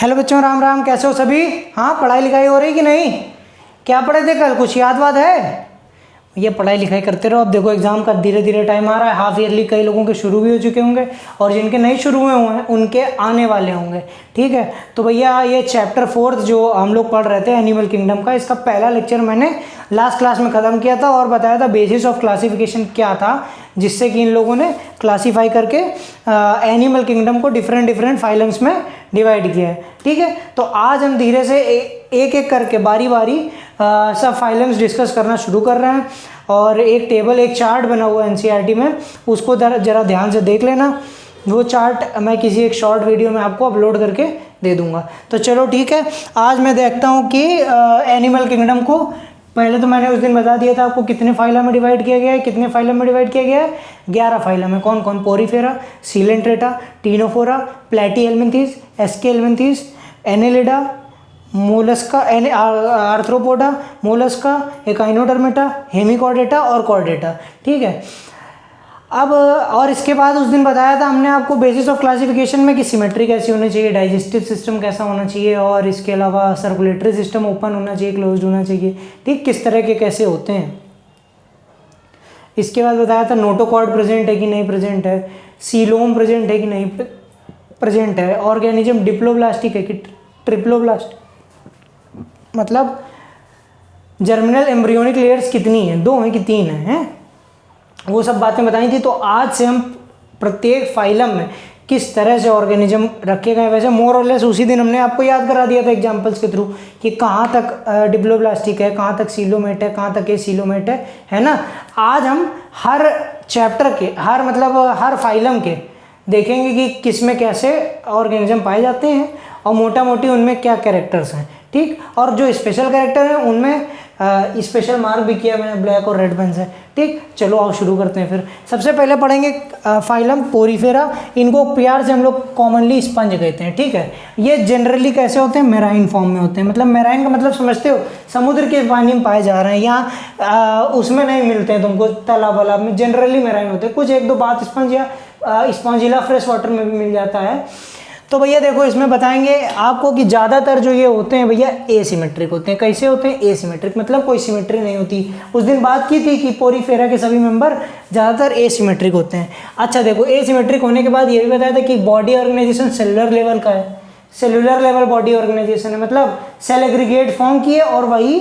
Hello बच्चों, राम राम। कैसे हो सभी? हाँ, पढ़ाई लिखाई हो रही कि नहीं? क्या पढ़े थे कल? कुछ याद वाद है? ये पढ़ाई लिखाई करते रहो। अब देखो एग्जाम का धीरे धीरे टाइम आ रहा है। हाफ ईयरली कई लोगों के शुरू भी हो चुके होंगे और जिनके नहीं शुरू हुए हैं उनके आने वाले होंगे। ठीक है, तो भैया ये चैप्टर 4 जो हम लोग पढ़ रहे थे एनिमल किंगडम का, इसका पहला लेक्चर मैंने लास्ट क्लास में ख़त्म किया था और बताया था बेसिस ऑफ क्लासिफिकेशन क्या था, जिससे कि इन लोगों ने क्लासीफाई करके एनिमल किंगडम को डिफरेंट फाइलम्स में डिवाइड किया है। ठीक है, तो आज हम धीरे से एक एक करके बारी बारी सब फाइलम्स डिस्कस करना शुरू कर रहे हैं। और एक टेबल, एक चार्ट बना हुआ है एनसीईआरटी में, उसको जरा ध्यान से देख लेना। वो चार्ट मैं किसी एक शॉर्ट वीडियो में आपको अपलोड करके दे दूंगा। तो चलो ठीक है, आज मैं देखता हूँ कि एनिमल किंगडम को, पहले तो मैंने उस दिन बता दिया था आपको कितने फाइलम में डिवाइड किया गया है। कितने फाइलम में डिवाइड किया गया है? 11 फाइलम है। कौन कौन? Porifera, Coelenterata, Ctenophora, Platyhelminthes, Aschelminthes, Annelida, Mollusca, Arthropoda, Mollusca, Echinodermata, Hemichordata और कॉर्डेटा। ठीक है, अब और इसके बाद उस दिन बताया था हमने आपको बेसिस ऑफ क्लासिफिकेशन में कि सिमेट्री कैसी होनी चाहिए, डाइजेस्टिव सिस्टम कैसा होना चाहिए और इसके अलावा सर्कुलेटरी सिस्टम ओपन होना चाहिए, क्लोज्ड होना चाहिए। ठीक, किस तरह के कैसे होते हैं। इसके बाद बताया था नोटोकॉर्ड प्रेजेंट है कि नहीं प्रेजेंट है, सीलोम प्रेजेंट है कि नहीं प्रेजेंट है, ऑर्गेनिज्म डिप्लोब्लास्टिक है कि ट्रिप्लोब्लास्ट, मतलब जर्मिनल एम्ब्रियोनिक लेयर्स कितनी है, 2 हैं कि 3 हैं, वो सब बातें बताई थी। तो आज से हम प्रत्येक फाइलम में किस तरह से ऑर्गेनिज्म रखे गए, वैसे मोर और लेस उसी दिन हमने आपको याद करा दिया था एग्जांपल्स के थ्रू कि कहाँ तक डिप्लोब्लास्टिक है, कहाँ तक सीलोमेट है, कहाँ तक एसीलोमेट है ना। आज हम हर चैप्टर के हर फाइलम के देखेंगे कि किस में कैसे ऑर्गेनिज्म पाए जाते हैं और मोटा मोटी उनमें क्या कैरेक्टर्स हैं। ठीक, और जो स्पेशल कैरेक्टर हैं उनमें स्पेशल मार्क भी किया मैंने ब्लैक और रेड पेन से। ठीक, चलो आओ शुरू करते हैं। फिर सबसे पहले पढ़ेंगे फाइलम पोरीफेरा। इनको प्यार से हम लोग कॉमनली स्पंज कहते हैं। ठीक है, ये जनरली कैसे होते हैं? मेराइन फॉर्म में होते हैं। मतलब मेराइन का मतलब समझते हो, समुद्र के पानी में पाए जा रहे हैं, यहाँ उसमें नहीं मिलते हैं तुमको तालाब वालाब में, जनरली मेराइन होते हैं। कुछ एक दो बात स्पंज या स्पॉन्जिला फ्रेश वाटर में भी मिल जाता है। तो भैया देखो इसमें बताएंगे आपको कि ज़्यादातर जो ये होते हैं भैया एसिमेट्रिक होते हैं। कैसे होते हैं? एसिमेट्रिक, मतलब कोई सिमेट्री नहीं होती। उस दिन बात की थी कि पोरीफेरा के सभी मेंबर ज़्यादातर एसिमेट्रिक होते हैं। अच्छा देखो, एसिमेट्रिक होने के बाद ये भी बताया था कि बॉडी ऑर्गेनाइजेशन सेलुलर लेवल का है। सेलुलर लेवल बॉडी ऑर्गेनाइजेशन है, मतलब सेल एग्रीगेट फॉर्म किए और वही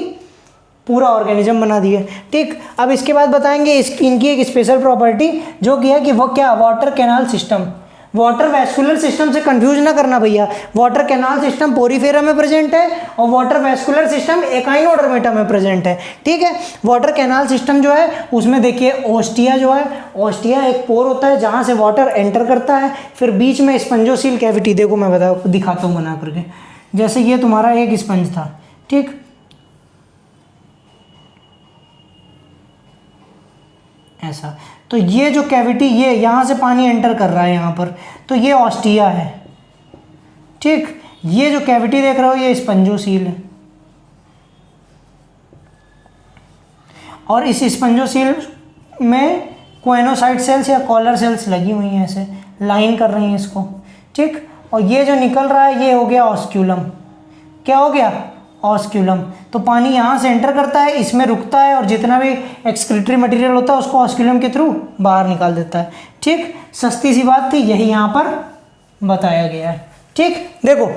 पूरा ऑर्गेनिज्म बना दिए। ठीक, अब इसके बाद बताएंगे इनकी एक स्पेशल प्रॉपर्टी जो कि है कि वो क्या, water canal system. Water vascular system से कंफ्यूज ना करना भैया। वाटर कैनाल सिस्टम पोरीफेरा में प्रेजेंट है और वाटर वैस्कुलर सिस्टम एकाइनोडर्मेटा में प्रेजेंट है। ठीक है, वाटर कैनाल सिस्टम जो है उसमें देखिए ओस्टिया जो है, ओस्टिया एक पोर होता है जहाँ से वाटर एंटर करता है। फिर बीच में स्पंजोसील कैविटी, देखो मैं दिखाता हूँ बना करके। जैसे ये तुम्हारा एक स्पंज था, ठीक, ऐसा, तो ये जो कैविटी, ये यहाँ से पानी एंटर कर रहा है यहाँ पर, तो ये ऑस्टिया है। ठीक, ये जो कैविटी देख रहे हो ये स्पंजोसील है और इस स्पंजोसील में कोएनोसाइट सेल्स या कॉलर सेल्स लगी हुई हैं, ऐसे लाइन कर रही हैं इसको। ठीक, और ये जो निकल रहा है ये हो गया ऑस्क्यूलम। क्या हो गया? ऑस्क्यूलम। तो पानी यहाँ से एंटर करता है, इसमें रुकता है और जितना भी एक्सक्रीटरी मटेरियल होता है उसको ऑस्क्यूलम के थ्रू बाहर निकाल देता है। ठीक, सस्ती सी बात थी, यही यहाँ पर बताया गया है। ठीक, देखो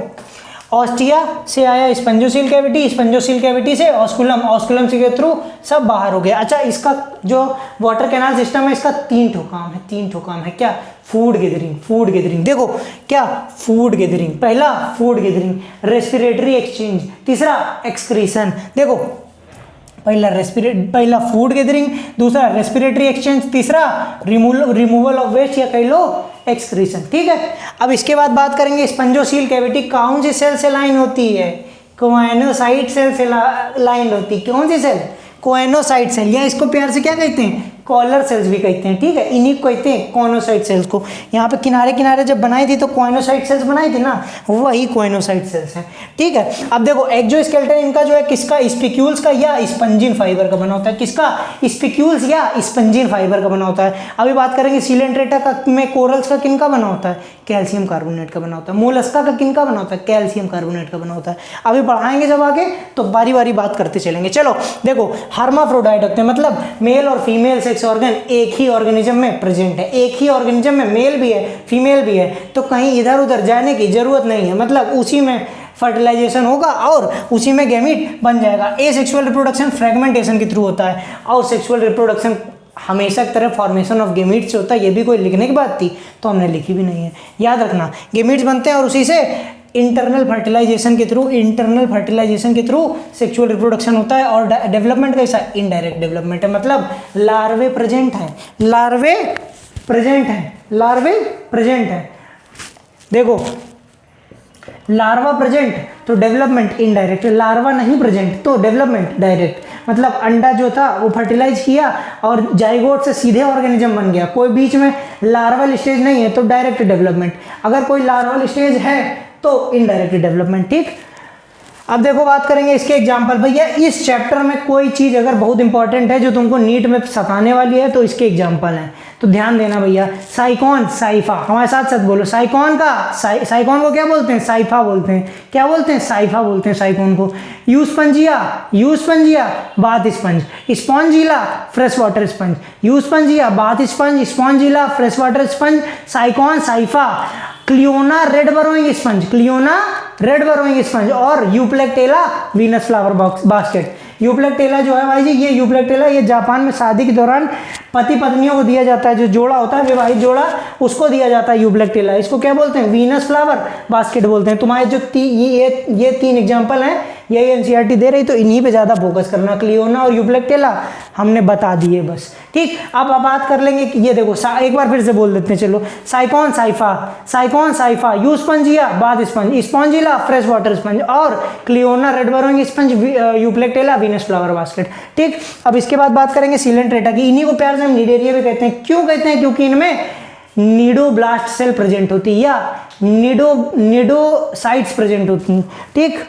ऑस्टिया से आया स्पंजोसील कैविटी, स्पंजोसील कैविटी से ऑस्कुलम, ऑस्कुलम से के थ्रू सब बाहर हो गया। अच्छा, इसका जो वाटर कैनाल सिस्टम है इसका 3 ठो काम है। क्या? Food gathering. देखो क्या? फूड गैदरिंग, पहला फूड गैदरिंग, रेस्पिरेटरी एक्सचेंज, तीसरा एक्सक्रीशन। देखो पहला फूड गैदरिंग, दूसरा रेस्पिरेटरी एक्सचेंज, तीसरा रिमूवल ऑफ वेस्ट या कह लो एक्सक्रीशन। ठीक है, अब इसके बाद बात करेंगे स्पंजोसील कैविटी कौन सी सेल से लाइन होती है? कोएनोसाइट सेल से लाइन होती है। कौन सी सेल? कोएनोसाइट सेल, या इसको प्यार से क्या कहते हैं? कॉलर सेल्स भी कहते हैं, ठीक है, इन्हीं को कहते हैं कॉइनोसाइट सेल्स को। यहाँ पे किनारे किनारे जब बनाई थी तो कॉइनोसाइट सेल्स बनाई थी ना, वही कॉइनोसाइट सेल्स हैं, ठीक है। अब देखो एक्सोस्केलेटन इनका जो है किसका, स्पिक्यूल्स का या स्पंजिन फाइबर का बना होता है, किसका, स्पिक्यूल्स या स्पंजिन फाइबर का बना होता है। अभी बात करेंगे सिलेंट्रेटा का में कोरल्स का किन का बना होता है, कैल्शियम कार्बोनेट का बना होता है। मोलस्का का किन का बना होता है, कैल्शियम कार्बोनेट का बना होता है। अभी बढ़ाएंगे जब आगे तो बारी बारी बात करते चलेंगे। चलो देखो हर्माफ्रोडाइट होते हैं, मतलब मेल और फीमेल सेक्स ऑर्गन एक ही ऑर्गेनिज्म में प्रेजेंट है, एक ही ऑर्गेनिज्म में मेल भी है फीमेल भी है, तो कहीं इधर उधर जाने की जरूरत नहीं है, मतलब उसी में फर्टिलाइजेशन होगा और उसी में गैमीट बन जाएगा। एसेक्सुअल रिप्रोडक्शन फ्रेगमेंटेशन के थ्रू होता है और सेक्सुअल रिप्रोडक्शन हमेशा की तरह फॉर्मेशन ऑफ गेमीट्स होता है। ये भी कोई लिखने की बात थी तो हमने लिखी भी नहीं है, याद रखना। गेमीट्स बनते हैं और उसी से इंटरनल फर्टिलाइजेशन के थ्रू सेक्सुअल रिप्रोडक्शन होता है। और डेवलपमेंट कैसा, इनडायरेक्ट डेवलपमेंट है, मतलब लार्वे प्रेजेंट है। देखो लार्वा प्रेजेंट तो डेवलपमेंट इनडायरेक्ट, लार्वा नहीं प्रेजेंट तो डेवलपमेंट डायरेक्ट। मतलब अंडा जो था वो फर्टिलाइज किया और जाइगोट से सीधे ऑर्गेनिज्म बन गया, कोई बीच में लार्वल स्टेज नहीं है तो डायरेक्ट डेवलपमेंट। अगर कोई लार्वल स्टेज है तो इनडायरेक्ट डेवलपमेंट, ठीक। अब देखो बात करेंगे इसके एग्जाम्पल। भैया इस चैप्टर में कोई चीज़ अगर बहुत इंपॉर्टेंट है जो तुमको नीट में सताने वाली है तो इसके एग्जाम्पल हैं, तो ध्यान देना भैया। साइकॉन साइफा, हमारे साथ साथ बोलो। साइकॉन को क्या बोलते हैं, साइफा बोलते हैं। क्या बोलते हैं, साइफा बोलते हैं साइकॉन को। Euspongia bath sponge, Spongilla fresh water sponge, Euspongia bath sponge, Spongilla fresh water sponge, Sycon Scypha. Cliona red burrowing sponge और Euplectella Venus flower basket. Euplectella जो है भाई जी, ये यूप्लेक्टेला ये जापान में शादी के दौरान पति पत्नियों को दिया जाता है, जो जोड़ा होता है विवाहित जोड़ा उसको दिया जाता है यूप्लेक्टेला। इसको क्या बोलते हैं, वीनस फ्लावर बास्केट बोलते हैं। तुम्हारे जो ये तीन एग्जाम्पल हैं यही एनसीईआरटी दे रही, तो इन्हीं पे ज़्यादा फोकस करना। क्लियोना और यूप्लेक्टेला हमने बता दिए बस, ठीक। अब बात कर लेंगे कि ये देखो एक बार फिर से बोल देते हैं, चलो। Sycon Scypha, Euspongia bath sponge, Spongilla fresh water sponge और Cliona red burrowing sponge, Euplectella Venus flower basket, ठीक। अब इसके बाद बात करेंगे सिलेंट्रेटा की। इन्हीं को प्यार से हम निडेरिया भी कहते हैं। क्यों कहते हैं, क्योंकि इनमें निडोब्लास्ट सेल प्रेजेंट होती है या निडोसाइट्स प्रेजेंट होती हैं, ठीक।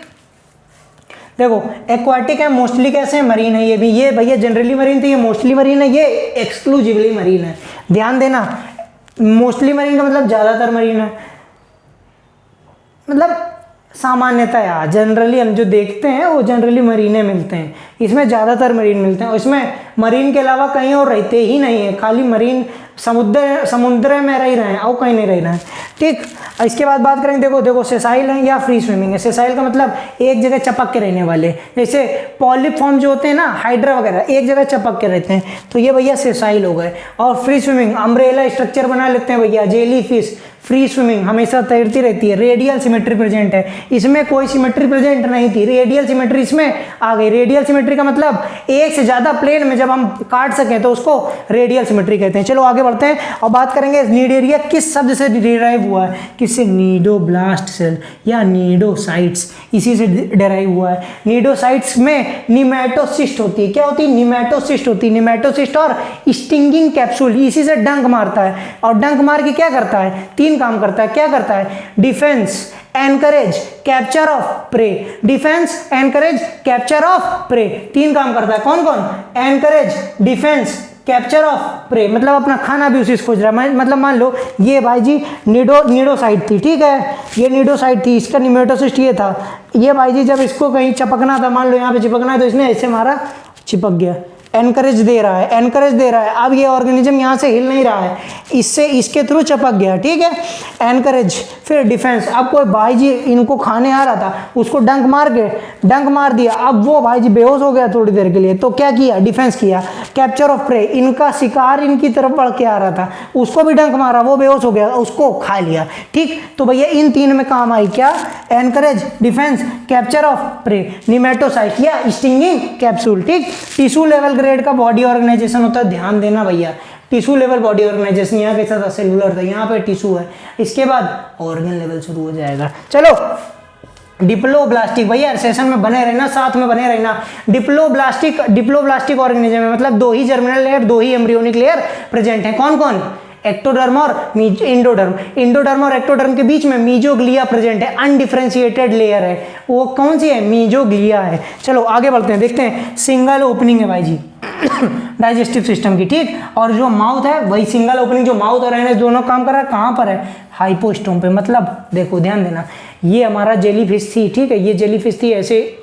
देखो एक्वाटिक है, मोस्टली कैसे है, मरीन है। ये भी, ये भैया जनरली मरीन थी, ये मोस्टली मरीन है, ये एक्सक्लूसिवली मरीन है। ध्यान देना, मोस्टली मरीन का मतलब ज़्यादातर मरीन है, मतलब सामान्यतः यार जनरली हम जो देखते हैं वो जनरली मरीने मिलते हैं, इसमें ज़्यादातर मरीन मिलते हैं। इसमें मरीन के अलावा कहीं और रहते ही नहीं है, खाली मरीन समुद्र में रह रहे हैं और कहीं नहीं रह रहे हैं, ठीक। इसके बाद बात करेंगे, देखो सेसाइल है या फ्री स्विमिंग है। सेसाइल का मतलब एक जगह चपक के रहने वाले, जैसे पॉलिप फॉर्म जो होते हैं ना, हाइड्रा वगैरह एक जगह चपक के रहते हैं, तो ये भैया सेसाइल हो गए। और फ्री स्विमिंग अम्ब्रेला स्ट्रक्चर बना लेते हैं भैया, जेली फिश। फ्री स्विमिंग हमेशा तैरती रहती है, रेडियल सिमेट्री प्रेजेंट है, इसमें कोई सिमेट्री प्रेजेंट नहीं थी, रेडियल सिमेट्री इसमें आ गई। रेडियल सिमेट्री का मतलब एक से ज़्यादा प्लेन में जब हम काट सकें तो उसको रेडियल सिमेट्री कहते हैं। चलो आगे बढ़ते हैं और बात करेंगे निडेरिया किस शब्द से डिराइव हुआ है, किससे, नीडोब्लास्ट सेल या नीडोसाइट्स, इसी से डिराइव हुआ है। नीडोसाइट्स में निमेटोसिस्ट होती है। क्या होती है, निमेटोसिस्ट होती है। निमेटोसिस्ट और स्टिंगिंग कैप्सूल, इसी से डंक मारता है और डंक मार के क्या करता है, तीन काम करता है। क्या करता है, defence, encourage, capture of prey. Defence, encourage, capture of prey, तीन काम करता है। कौन कौन, encourage, defence, capture of prey, मतलब अपना खाना भी उसी से खोज रहा है। मतलब मान लो ये भाई जी नीडोसाइट थी, ठीक है, ये नीडोसाइट थी, इसका निमेटोसिस्ट ये था। ये भाई जी जब इसको कहीं चिपकना था, मान लो यहाँ पे चिपकना है तो इसने ऐसे मारा, चिपक गया। एनकरेज दे रहा है, अब ये ऑर्गेनिज्म यहाँ से हिल नहीं रहा है, इससे इसके थ्रू चिपक गया, ठीक है, एनकरेज। फिर डिफेंस, अब कोई भाई जी इनको खाने आ रहा था, उसको डंक मार दिया, अब वो भाई जी बेहोश हो गया थोड़ी देर के लिए, तो क्या किया, डिफेंस किया। कैप्चर ऑफ प्रे, इनका शिकार इनकी तरफ बढ़ के आ रहा था, उसको भी डंक मारा, वो बेहोश हो गया, उसको खा लिया, ठीक। तो भैया इन तीन में काम आई क्या, anchorage, defence, capture of prey, nematocyte या स्टिंगिंग कैप्सूल, ठीक। टिश्यू लेवल ग्रेड का बॉडी ऑर्गेनाइजेशन होता है, ध्यान देना भैया। टिश्यू लेवल बॉडी ऑर्गेनाइजेशन, यहाँ कैसा था, सेलुलर था, यहाँ पे टिश्यू है, इसके बाद ऑर्गन लेवल शुरू हो जाएगा। चलो डिप्लोब्लास्टिक, भैया रिसेशन में बने रहना, साथ में बने रहना। डिप्लोब्लास्टिक ऑर्गेनिज्म में मतलब दो ही जर्मिनल लेयर, दो ही एम्ब्रियोनिक लेयर प्रेजेंट हैं। कौन कौन? एक्टोडर्म और इंडोडर्म। इंडोडर्म और एक्टोडर्म के बीच में मीजोग्लिया प्रेजेंट है, अनडिफरेंशिएटेड लेयर है। वो कौन सी है? मीजोग्लिया है। चलो आगे बढ़ते हैं, देखते हैं। सिंगल ओपनिंग है भाई जी डाइजेस्टिव सिस्टम की, ठीक। और जो माउथ है वही सिंगल ओपनिंग, जो माउथ और एनएस दोनों काम कर रहा है कहाँ पर है? हाइपोस्टोम पे। मतलब देखो ध्यान देना, ये हमारा जेलीफिश थी, ठीक है, ये जेलीफिश थी ऐसे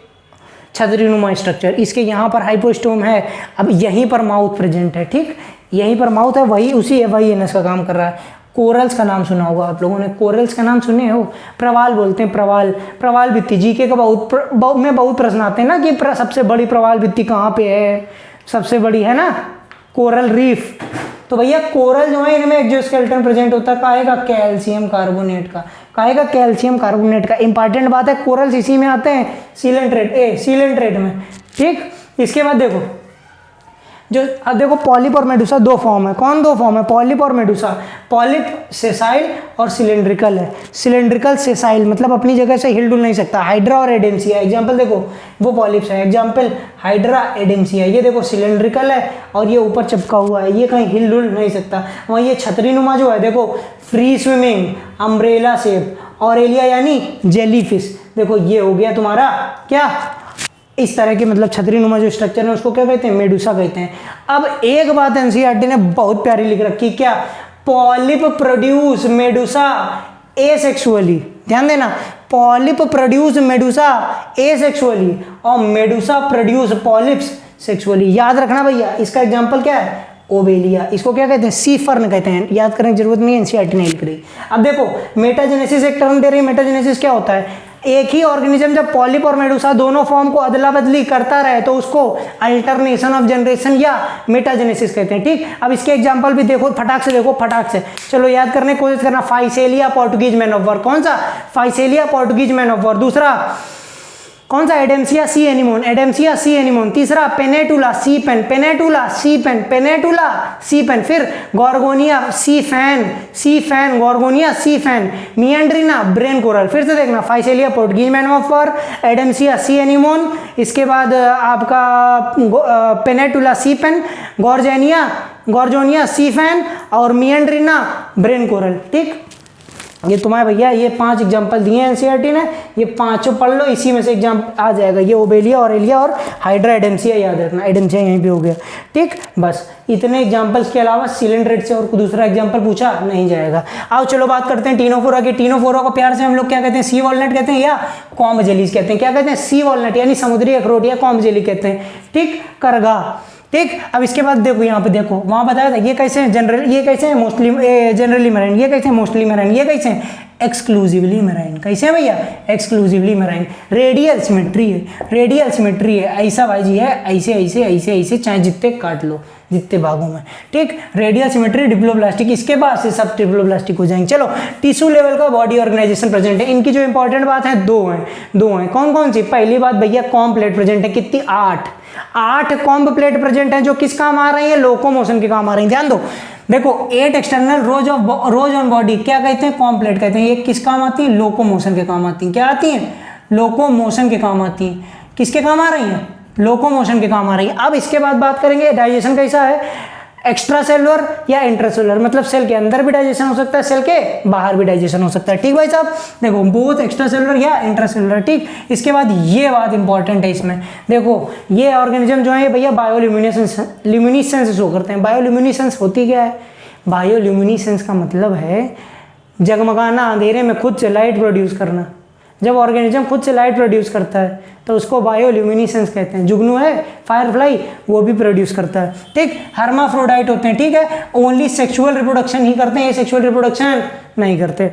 छतरीनुमा स्ट्रक्चर, इसके यहाँ पर हाइपोस्टोम है, अब यहीं पर माउथ प्रेजेंट है, ठीक, यहीं पर माउथ है, वही उसी है, वही एनएस का काम कर रहा है। कोरल्स का नाम सुना होगा आप लोगों ने, कोरल्स का नाम सुने हो? प्रवाल बोलते हैं, प्रवाल, प्रवाल भित्ति। जीके का बहुत प्रश्न आते हैं ना कि सबसे बड़ी प्रवाल भित्ति कहाँ पे है? सबसे बड़ी है ना कोरल रीफ। तो भैया कोरल जो है इनमें एक्सोस्केलेटन प्रेजेंट होता है, काहे का? कैल्शियम कार्बोनेट का। काहे का? कैल्शियम कार्बोनेट का। इंपॉर्टेंट बात है, कोरल्स इसी में आते हैं, सीलेंट्रेट में, ठीक। इसके बाद देखो जो, अब देखो पॉलिप और मेडुसा दो फॉर्म है। कौन दो फॉर्म है? पॉलिप और मेडुसा। पॉलिप सेसाइल और सिलेंड्रिकल है। सिलेंड्रिकल सेसाइल मतलब अपनी जगह से हिल डुल नहीं सकता। हाइड्रा और एडेम्सिया, एग्जाम्पल देखो वो पॉलिप्स है, एग्जाम्पल हाइड्रा एडेम्सिया। ये देखो सिलेंड्रिकल है और ये ऊपर चिपका हुआ है, ये कहीं हिल डुल नहीं सकता। वहीं ये छतरीनुमा जो है देखो, free swimming, umbrella shape, Aurelia यानी जेलीफिश। देखो ये हो गया तुम्हारा क्या, इस तरह की मतलब छतरीनुमा जो स्ट्रक्चर है उसको क्या कहते हैं? मेडुसा कहते हैं। अब एक बात एनसीईआरटी ने बहुत प्यारी लिख रखी, क्या? Polyp produce Medusa asexually. ध्यान देना, पॉलिप प्रोड्यूस मेडुसा एसेक्सुअली और मेडुसा प्रोड्यूस पॉलिप्स सेक्सुअली। याद रखना भैया, इसका एग्जांपल क्या है? ओबेलिया। इसको क्या कहते हैं? सी फर्न कहते हैं। याद करने की जरूरत नहीं है, एनसीईआरटी नहीं लिख रही। अब देखो मेटाजेनेसिस एक टर्म दे रही है। मेटाजेनेसिस क्या होता है? एक ही ऑर्गेनिज्म जब पॉलिप और मेडुसा दोनों फॉर्म को अदला बदली करता रहे तो उसको अल्टरनेशन ऑफ जनरेशन या मेटाजेनेसिस कहते हैं, ठीक। अब इसके एग्जांपल भी देखो, फटाक से देखो, फटाक से चलो याद करने की कोशिश करना। Physalia Portuguese man of war. कौन सा? Physalia Portuguese man of war. दूसरा कौन सा? Adamsia sea anemone, Adamsia sea anemone. तीसरा Pennatula sea pen, Pennatula sea pen, Pennatula sea pen. फिर Gorgonia sea fan, sea fan, Gorgonia sea fan. Meandrina brain coral. फिर से देखना, Physalia Portuguese man of war, Adamsia sea anemone, इसके बाद आपका पेनेटुला sea pen, गॉर्जोनिया सी fan और मिएंड्रिना brain coral, ठीक। ये तुम्हारे भैया ये 5 एग्जाम्पल दिए हैं एनसीईआरटी ने, ये पांचों पढ़ लो, इसी में से एग्जाम आ जाएगा। ये ओबेलिया, ऑरेलिया और हाइड्रा एडेम्सिया याद रखना, एडेम्सिया यहीं पे हो गया, ठीक। बस इतने एग्जाम्पल्स के अलावा सिलेंड्रेट से और दूसरा एग्जाम्पल पूछा नहीं जाएगा। आओ चलो बात करते हैं टीनोफोरा की। टीनोफोरा को प्यार से हम लोग क्या कहते हैं? सी वॉलनट कहते हैं या कॉम्ब जेलीज कहते हैं। क्या कहते हैं? सी वॉलनट यानी समुद्री अखरोट या कॉम्ब जेली कहते हैं, ठीक। करगा, ठीक। अब इसके बाद देखो यहाँ पे देखो, वहाँ बताया था ये कैसे हैं जनरल, ये कैसे हैं मोस्टली जनरली मैराइन, ये कैसे हैं मोस्टली मैराइन, ये कैसे हैं एक्सक्लूसिवली मैराइन। कैसे हैं भैया? Exclusively marine. रेडियल सिमेट्री है, रेडियल सिमेट्री है, ऐसा भाई जी है, ऐसे ऐसे ऐसे ऐसे, चाहे जितने काट लो, जितने भागों में, ठीक। रेडियल सिमेट्री, डिप्लोब्लास्टिक, इसके बाद से सब डिप्लोब्लास्टिक हो जाएंगे। चलो टिश्यू लेवल का बॉडी ऑर्गेनाइजेशन प्रेजेंट है। इनकी जो इंपॉर्टेंट बात है दो हैं। कौन कौन सी? पहली बात भैया कॉम्ब प्लेट प्रेजेंट है। कितनी? 8 कॉम्ब प्लेट प्रेजेंट है जो किस काम आ रही है? लोकोमोशन के काम आ रही है। ध्यान दो, देखो 8 एक्सटर्नल रोज ऑन बॉडी क्या कहते हैं? कॉम्ब प्लेट कहते हैं। ये किस काम आती है? लोकोमोशन के काम आती हैं। क्या आती हैं? लोकोमोशन के काम आती हैं। किसके काम आ रही हैं? लोकोमोशन के काम आ रही है। अब इसके बाद बात करेंगे डाइजेशन कैसा है, एक्स्ट्रा सेलुलर या इंट्रासेलुलर, मतलब सेल के अंदर भी डाइजेशन हो सकता है, सेल के बाहर भी डाइजेशन हो सकता है, ठीक भाई साहब। देखो बोथ एक्स्ट्रा सेलुलर या इंट्रासेलुलर, ठीक। इसके बाद ये बात इंपॉर्टेंट है इसमें, देखो ये ऑर्गेनिज्म जो है भैया बायोल्यूमिनेसेंस शो करते हैं। बायोल्यूमिनेसेंस होती क्या है? बायोल्यूमिनेसेंस का मतलब है जगमगाना, अंधेरे में खुद से लाइट प्रोड्यूस करना। जब ऑर्गेनिज्म खुद से लाइट प्रोड्यूस करता है तो उसको बायोल्यूमिनेसेंस कहते हैं। जुगनू है फायरफ्लाई, वो भी प्रोड्यूस करता है, ठीक। हर्माफ्रोडाइट होते हैं, ठीक है, ओनली सेक्सुअल रिप्रोडक्शन ही करते हैं, ये सेक्सुअल रिप्रोडक्शन नहीं करते।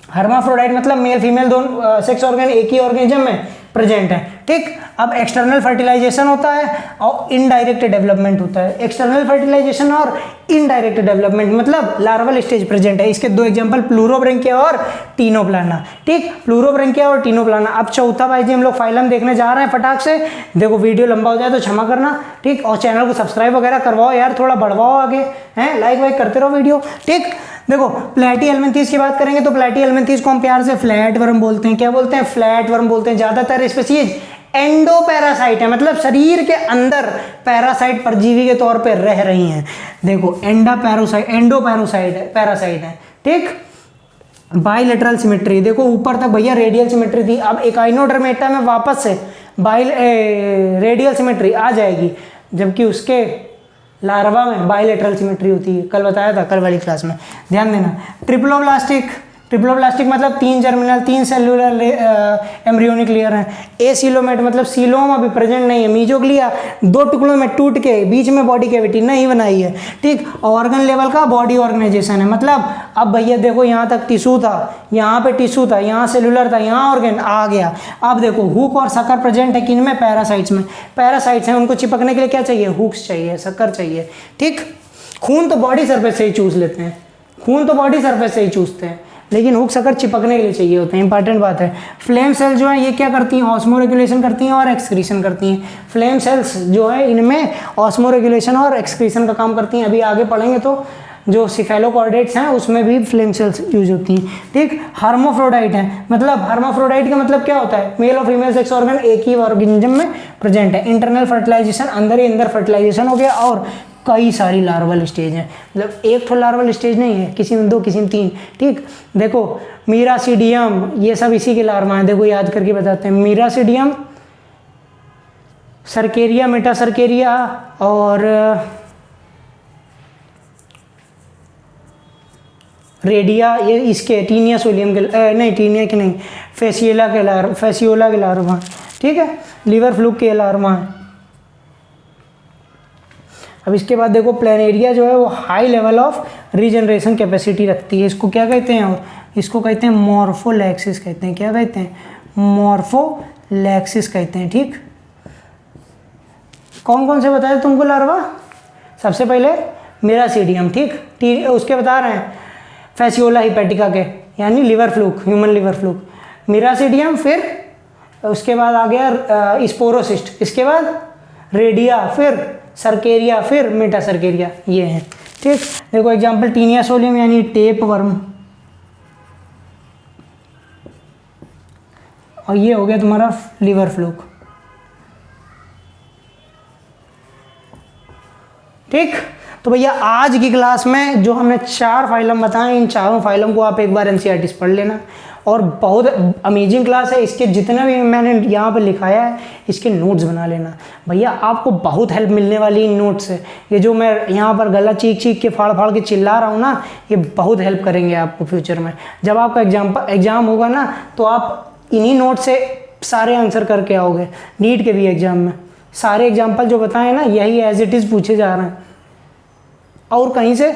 हर्माफ्रोडाइट मतलब मेल फीमेल दोनों सेक्स ऑर्गन एक ही ऑर्गेनिज्म में प्रेजेंट है, ठीक। अब एक्सटर्नल फर्टिलाइजेशन होता है और इनडायरेक्ट डेवलपमेंट होता है। एक्सटर्नल फर्टिलाइजेशन और इनडायरेक्ट डेवलपमेंट मतलब लार्वल स्टेज प्रेजेंट है। इसके दो एग्जांपल प्लूरोब्रैंकिया और टीनोप्लाना। ठीक, प्लूरोब्रैंकिया और टीनोप्लाना। अब चौथा भाई जी हम लोग फाइलम देखने जा रहे हैं फटाक से। देखो वीडियो लंबा हो जाए तो क्षमा करना, ठीक। और चैनल को सब्सक्राइब वगैरह करवाओ यार, थोड़ा बढ़वाओ आगे, हैं, लाइक वाइक करते रहो वीडियो, ठीक। देखो प्लेटीहेल्मिन्थीस की बात करेंगे तो प्लेटीहेल्मिन्थीस को हम प्यार से फ्लैट वर्म बोलते हैं। क्या बोलते हैं? फ्लैट वर्म बोलते हैं। ज्यादातर स्पीशीज एंडो पैरासाइट है, मतलब शरीर के अंदर पैरासाइट परजीवी के तौर पे रह रही हैं। देखो एंडो पैरासाइट है, ठीक। बाइलेटरल सिमेट्री, देखो ऊपर तक भैया रेडियल सिमेट्री थी, अब एकाइनोडर्मेटा में वापस से रेडियल सिमेट्री आ जाएगी, जबकि उसके लार्वा में बाइलेटरल सिमेट्री होती है। कल बताया था, कल वाली क्लास में, ध्यान देना। ट्रिप्लोब्लास्टिक मतलब 3 जर्मिनल 3 सेलुलर एम्ब्रियोनिक लेयर है। एसीलोमेट मतलब सीलोम अभी प्रेजेंट नहीं है। मीजोग्लिया 2 टुकड़ों में टूट के बीच में बॉडी कैविटी नहीं बनाई है, ठीक। ऑर्गन लेवल का बॉडी ऑर्गेनाइजेशन है, मतलब अब भैया देखो यहाँ तक टिश्यू था, यहाँ पे टिश्यू था, यहाँ सेलुलर था, यहाँ ऑर्गन आ गया। अब देखो हुक और सकर प्रेजेंट है किन में? पैरासाइट्स में। पैरासाइट्स हैं, उनको चिपकने के लिए क्या चाहिए? हुक्स चाहिए, सकर चाहिए, ठीक। खून तो बॉडी सरफेस से ही चूस लेते हैं, खून तो बॉडी सरफेस से ही चूसते हैं, लेकिन हुक सकर चिपकने के लिए चाहिए होते हैं। इंपॉर्टेंट बात है। फ्लेम सेल जो है ये क्या करती हैं? ऑस्मोरेगुलेशन करती हैं और एक्सक्रीशन करती हैं। फ्लेम सेल्स जो है इनमें ऑस्मोरेगुलेशन और एक्सक्रीशन का काम करती हैं। अभी आगे पढ़ेंगे तो जो सिफेलोकॉर्डेट्स हैं उसमें भी फ्लेम सेल्स यूज होती हैं, ठीक। हर्माफ्रोडाइट है, मतलब हर्माफ्रोडाइट का मतलब क्या होता है? मेल और फीमेल सेक्स ऑर्गन एक ही ऑर्गेनिज्म में प्रेजेंट है। इंटरनल फर्टिलाइजेशन, अंदर ही अंदर फर्टिलाइजेशन हो गया, और कई सारी लार्वल स्टेज हैं, मतलब एक तो लार्वल स्टेज नहीं है, किसी में 2 किसी में 3, ठीक। देखो मीरासीडियम ये सब इसी के लार्वा हैं। देखो याद करके बताते हैं। मीरासीडियम, सर्केरिया, मेटासर्केरिया और रेडिया, ये इसके टीनिया सोलियम के नहीं, टीनिया के नहीं, फेसियोला के लार्वा, ठीक है। लीवर फ्लूक के लार्वा है। अब इसके बाद देखो प्लेनेरिया जो है वो high level of regeneration capacity रखती है। इसको क्या कहते हैं? और इसको कहते हैं मॉर्फोलैक्सिस कहते हैं। क्या कहते हैं? मॉर्फोलैक्सिस कहते हैं, ठीक। कौन कौन से बताए तुमको लार्वा? सबसे पहले मीरासीडियम, ठीक। उसके बता रहे हैं फेसियोला हिपैटिका के, यानी liver fluke, human liver fluke, miracidium. फिर उसके बाद आ गया स्पोरोसिस्ट, इसके बाद रेडिया, फिर सर्केरिया, फिर मेटासर्केरिया, ये हैं, ठीक। देखो एग्जांपल टीनिया सोलियम यानी टेप वर्म, और ये हो गया तुम्हारा लीवर फ्लूक, ठीक। तो भैया आज की क्लास में जो हमने 4 फाइलम बताए, इन चारों फाइलम को आप एक बार एनसीईआरटी पढ़ लेना, और बहुत अमेजिंग क्लास है। इसके जितना भी मैंने यहाँ पर लिखाया है इसके नोट्स बना लेना भैया, आपको बहुत हेल्प मिलने वाली इन नोट्स से। ये जो मैं यहाँ पर गला चीख के फाड़ के चिल्ला रहा हूँ ना, ये बहुत हेल्प करेंगे आपको फ्यूचर में। जब आपका एग्जाम होगा ना तो आप इन्हीं नोट से सारे आंसर करके आओगे। नीट के भी एग्जाम में सारे एग्जाम्पल जो बताए ना यही एज इट इज़ पूछे जा रहे हैं, और कहीं से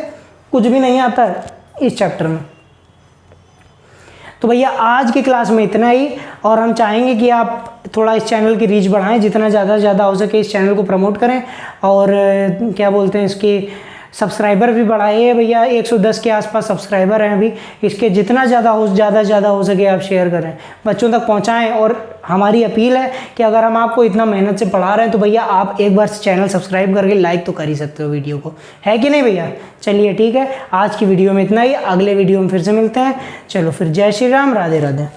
कुछ भी नहीं आता है इस चैप्टर में। तो भैया आज की क्लास में इतना ही, और हम चाहेंगे कि आप थोड़ा इस चैनल की रीच बढ़ाएं, जितना ज़्यादा से ज़्यादा हो सके इस चैनल को प्रमोट करें, और क्या बोलते हैं इसकी सब्सक्राइबर भी बढ़ाइए भैया। 110 के आसपास सब्सक्राइबर हैं अभी। इसके जितना ज़्यादा हो सके आप शेयर करें, बच्चों तक पहुंचाएं। और हमारी अपील है कि अगर हम आपको इतना मेहनत से पढ़ा रहे हैं तो भैया आप एक बार चैनल सब्सक्राइब करके लाइक तो कर ही सकते हो वीडियो को, है कि नहीं भैया? चलिए ठीक है, आज की वीडियो में इतना ही, अगले वीडियो में फिर से मिलते हैं। चलो फिर, जय श्री राम, राधे राधे।